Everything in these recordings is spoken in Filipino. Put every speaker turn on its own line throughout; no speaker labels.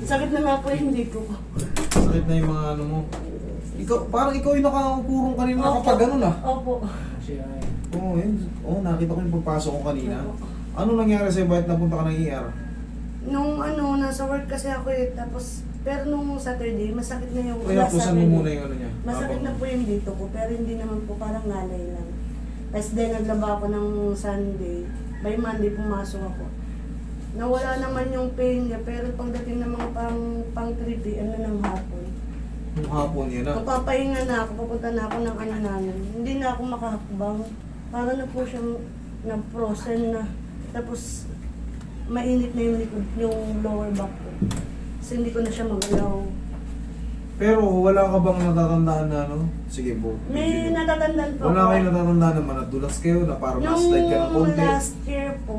Sakit na nga po yung dito ko.
Sakit na yung mga ano mo. Ikaw, parang ikaw yung nakapurong kanina nakapag ganun ah.
Opo.
Oo, yun. Oo, nakita ko yung pagpasok ko kanina. Ano nangyari sa'yo? Bakit napunta ka ng ER?
Nung nasa work kasi ako eh, tapos, pero nung Saturday, masakit na yung
Kaya
last
pusan mo
Saturday.
muna yung ano niya.
Masakit na po yung dito ko, pero hindi naman po parang ngalay lang. Tapos din naglaba ako ng Sunday, by Monday pumasok ako. Nawala naman yung pain niya, pero pagdating ng mga pang 3 p.m. na ng hapon,
Yung hapon yun ah.
papapahinga na ako, papunta na ako ng ano namin. Hindi na ako makahakbang. Para na po siyang nag-frozen na. Tapos, mainit na yung likod, yung lower back ko. Kasi hindi ko na siya magalaw.
Pero wala ka bang natatandaan na ano? Sige po.
May natatandaan po
Wala
ako.
kayo natatandaan naman na dulas kayo na parang na-slide ka ng
Nung
konti.
last year po,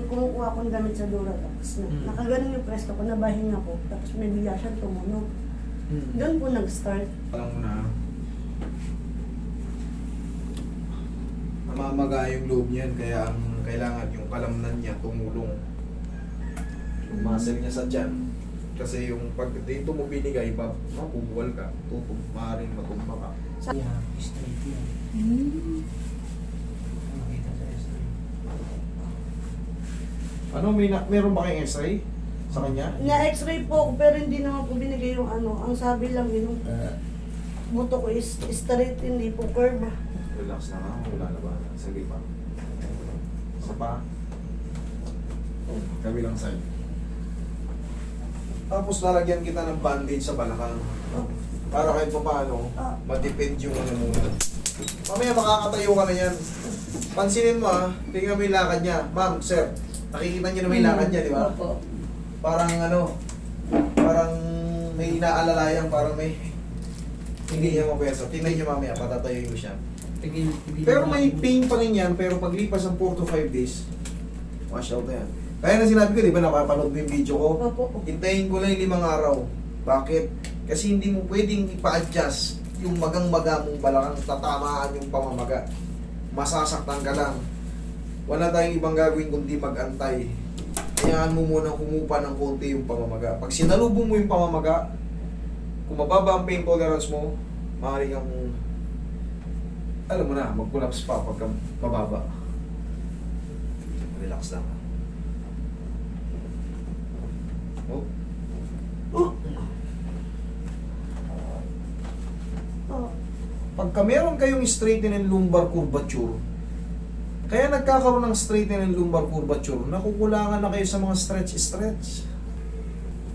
kumukuha akong damit sa Duratex. Nakaganon yung presto ko, nabahin ako. Tapos may bigla siyang tumunog. Doon po nag-start.
Alam mo na, namamaga yung loob niyan, kaya ang kailangan yung kalamnan niya tumulong. Yung muscle niya sa tiyan. Kasi yung pag dito mo binigay, mapubuwal ka, maaaring matumba ka.
Yeah, straight yan. Nakita sa straight.
Ano, meron ba kayong x-ray sa kanya?
Na-x-ray po ako, pero hindi naman po binigay yung ano. Ang sabi lang, yung buto ko is straight, hindi po curve.
Relax na nga, wala na ba? Sige pa. Isa pa. Kabilang side. Tapos lalagyan kita ng bandage sa balakang. Para kahit pa paano, ma-depend yung ano muna. Mamaya makakatayo ka na yan. Pansinin mo ah, tingnan mo yung lakad niya. Ma'am, sir, nakikita niyo na may lakad niya, di ba?
Opo.
Parang ano, parang may inaalalayan, parang may hindi niya mapesa. Tingnan niyo mamaya, patatayo mo siya. Pero may pain pa rin yan, pero paglipas ng 4 to 5 days, wash out na yan. Kaya na sinabi ko, di ba, napapanood mo yung video ko?
Opo.
Hintayin ko lang yung 5 araw. Bakit? Kasi hindi mo pwedeng ipa-adjust yung magang-maga mong balakang tatamaan yung pamamaga. Masasaktan ka lang. Wala tayong ibang gagawin kundi mag-antay. Hayaan mo muna kumupa ng konti yung pamamaga. Pag sinalubong mo yung pamamaga, kung mababa ang pain tolerance mo, maaari kang, alam mo na, mag-collapse pa pagka mababa. Relax lang. Oh.
Oh.
Pagka meron kayong straighten and lumbar curvature, kaya nagkakaroon ng straighten and lumbar curvature, nakukulangan na kayo sa mga stretch.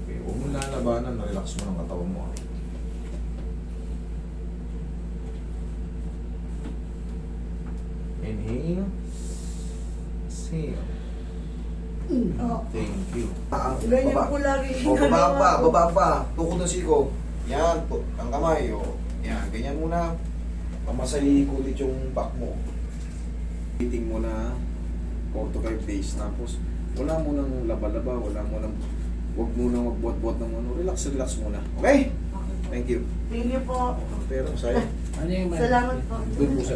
Okay, huwag mong lalabanan, relax mo ng katawan mo. Inhale. Exhale. Thank you.
Ganyan po lagi
O, baba pa,
ko.
baba pa. Tukod ng siko. Yan, ang kamay. O. Yan, ganyan muna. Pamasahin ko ulit yung back mo. Eating mo na 4 to 5 days. Tapos, wala mo nang laba-laba. Huwag mo nang magbuhat-buhat ng ano. Relax muna. Okay? Thank you.
Thank you po.
Pero, sayang.
Ano yung
Salamat po.
Doon po sa